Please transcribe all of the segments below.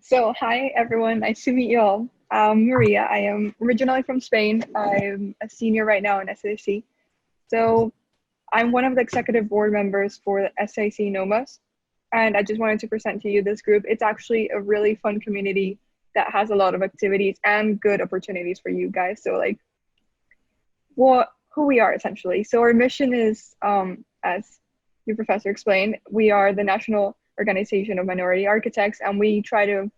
So, hi everyone, nice to meet you all. I'm Maria. I am originally from Spain. I'm a senior right now in SAC. So, I'm one of the executive board members for the SAC NOMAS, and I just wanted to present to you this group. It's actually a really fun community that has a lot of activities and good opportunities for you guys. So, like, who we are essentially. So, our mission is, as your professor explained, we are the National Organization of Minority Architects, and we try to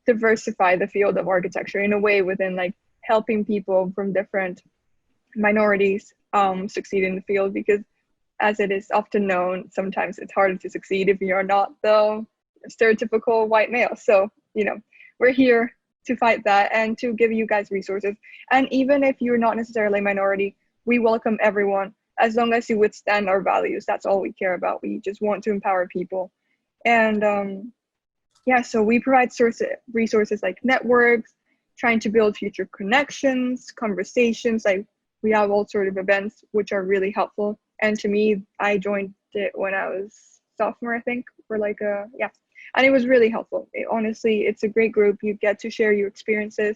diversify the field of architecture in a way within like helping people from different minorities succeed in the field, because as it is often known, sometimes it's harder to succeed if you're not the stereotypical white male. So, we're here to fight that and to give you guys resources. And even if you're not necessarily a minority, we welcome everyone as long as you withstand our values. That's all we care about. We just want to empower people. And yeah, so we provide resources like networks, trying to build future connections, conversations. Like we have all sort of events which are really helpful. And to me, I joined it when I was sophomore, I think, for like yeah, and it was really helpful. Honestly, it's a great group. You get to share your experiences,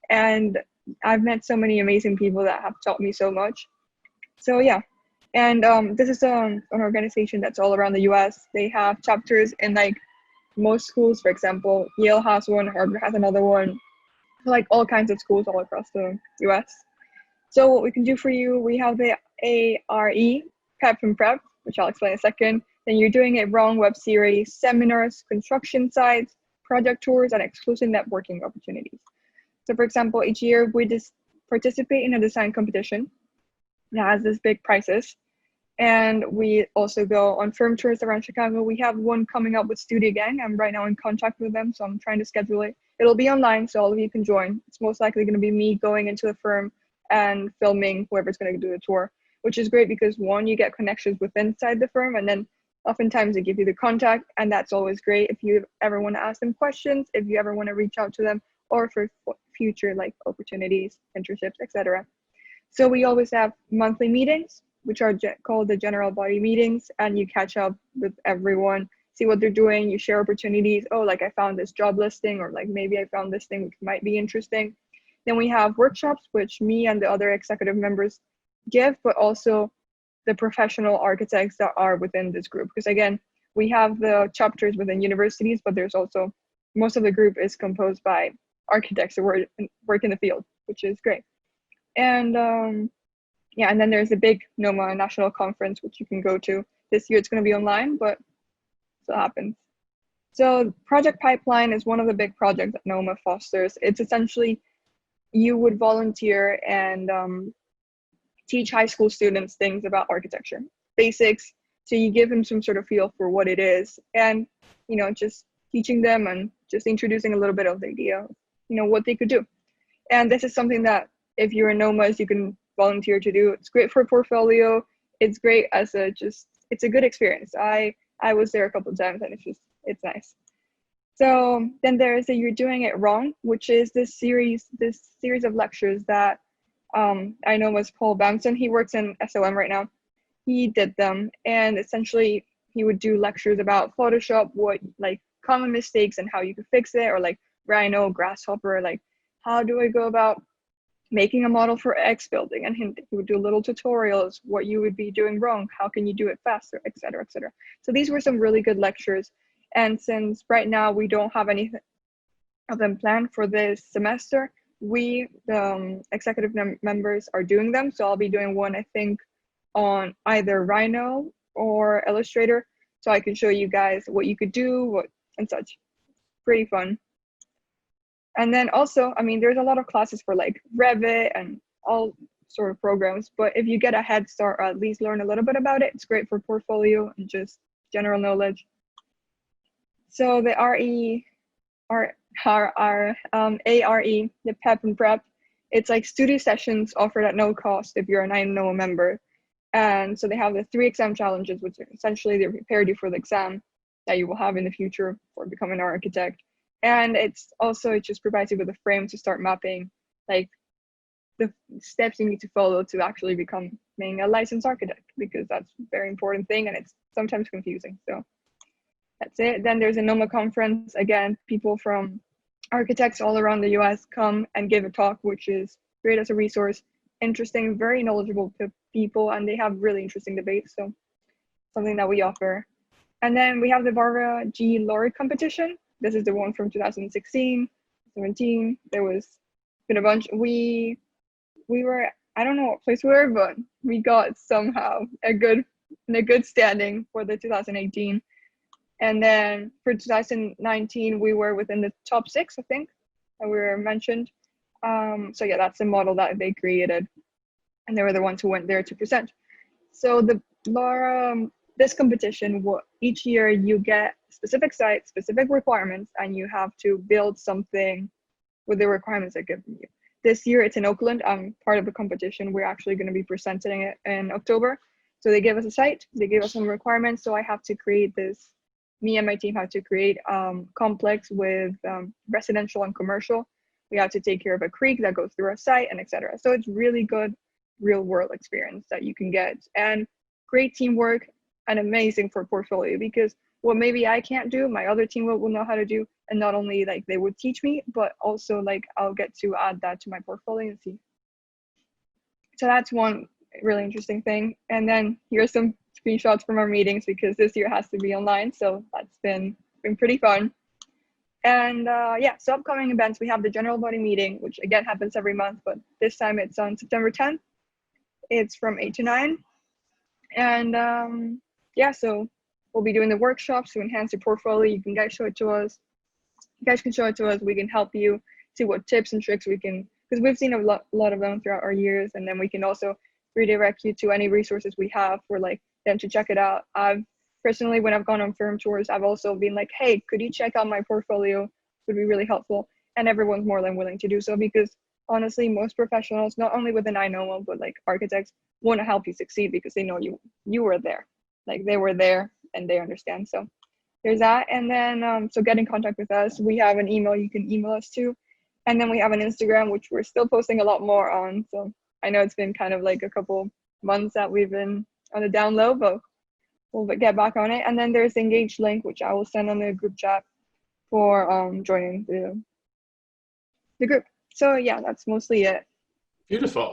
and I've met so many amazing people that have taught me so much. So yeah, and this is an organization that's all around the U.S. They have chapters in like most schools. For example, Yale has one, Harvard has another one, like all kinds of schools all across the US. So what we can do for you, we have the ARE, PEP and PrEP, which I'll explain in a second. Then You're Doing It Wrong web series, seminars, construction sites, project tours, and exclusive networking opportunities. So for example, each year we just participate in a design competition that has this big prizes. And we also go on firm tours around Chicago. We have one coming up with Studio Gang. I'm right now in contact with them, so I'm trying to schedule it. It'll be online, so all of you can join. It's most likely going to be me going into the firm and filming whoever's going to do the tour, which is great because one, you get connections with inside the firm, and then oftentimes they give you the contact, and that's always great if you ever want to ask them questions, if you ever want to reach out to them, or for future like opportunities, internships, etc. So we always have monthly meetings, which are called the general body meetings, and you catch up with everyone, see what they're doing, you share opportunities. Oh, like I found this job listing, or like maybe I found this thing which might be interesting. Then we have workshops, which me and the other executive members give, but also the professional architects that are within this group. Because again, we have the chapters within universities, but there's also, most of the group is composed by architects who work in the field, which is great. And yeah, and then there's a big NOMA national conference, which you can go to. This year it's going to be online, but so happens. So Project Pipeline is one of the big projects that NOMA fosters. It's essentially you would volunteer and teach high school students things about architecture, basics. So you give them some sort of feel for what it is, and just teaching them and just introducing a little bit of the idea, what they could do. And this is something that if you're in NOMAS, you can volunteer to do. It's great for a portfolio. It's great as it's a good experience. I was there a couple of times, and it's nice. So then there's You're Doing It Wrong, which is this series of lectures that I know was Paul Bamson. He works in SOM right now. He did them, and essentially he would do lectures about Photoshop, what like common mistakes and how you could fix it, or like Rhino, Grasshopper, like how do I go about making a model for X building, and he would do little tutorials, what you would be doing wrong, how can you do it faster, etc., etc. So these were some really good lectures, and since right now we don't have any of them planned for this semester, we, the executive members, are doing them. So I'll be doing one, I think, on either Rhino or Illustrator, so I can show you guys what you could do, and such. Pretty fun. And then also, I mean, there's a lot of classes for like Revit and all sort of programs, but if you get a head start or at least learn a little bit about it, it's great for portfolio and just general knowledge. So the ARE, the PEP and PrEP, it's like studio sessions offered at no cost if you're an INO member. And so they have the 3 exam challenges, which essentially they prepare you for the exam that you will have in the future for becoming an architect. And it just provides you with a frame to start mapping like the steps you need to follow to actually becoming a licensed architect, because that's a very important thing and it's sometimes confusing. So That's it. Then there's a NOMA conference. Again, people from architects all around the US come and give a talk, which is great as a resource. Interesting, very knowledgeable people, and they have really interesting debates. So something that we offer. And then we have the Varga G Laureate competition. This is the one from 2016, 17. There was been a bunch. We were, I don't know what place we were, but we got somehow a good standing for the 2018. And then for 2019, we were within the top 6, I think, that we were mentioned. So yeah, that's the model that they created, and they were the ones who went there to present. So the this competition, each year you get specific sites, specific requirements, and you have to build something with the requirements they're giving you. This year it's in Oakland. I'm part of the competition. We're actually going to be presenting it in October. So they gave us a site, they gave us some requirements. So I have to create this, me and my team have to create complex with residential and commercial. We have to take care of a creek that goes through our site and etc. So it's really good real world experience that you can get, and great teamwork, and amazing for portfolio, because what maybe I can't do, my other team will know how to do, and not only like they would teach me, but also like I'll get to add that to my portfolio and see. So that's one really interesting thing. And then here's some screenshots from our meetings, because this year has to be online, so that's been pretty fun. And yeah, so upcoming events, we have the general body meeting, which again happens every month, but this time it's on September 10th. It's from 8 to 9. And yeah, so we'll be doing the workshops to enhance your portfolio. You can guys show it to us. You guys can show it to us. We can help you see what tips and tricks we can, because we've seen a lot of them throughout our years, and then we can also redirect you to any resources we have for like them to check it out. I've personally, when I've gone on firm tours, I've also been like, hey, could you check out my portfolio? It would be really helpful. And everyone's more than willing to do so, because honestly, most professionals, not only within INOMA, but like architects, want to help you succeed because they know you were there. Like they were there and they understand. So there's that. And then, so get in contact with us. We have an email you can email us to. And then we have an Instagram, which we're still posting a lot more on. So I know it's been kind of like a couple months that we've been on the down low, but we'll get back on it. And then there's the Engage link, which I will send on the group chat for joining the group. So yeah, that's mostly it. Beautiful.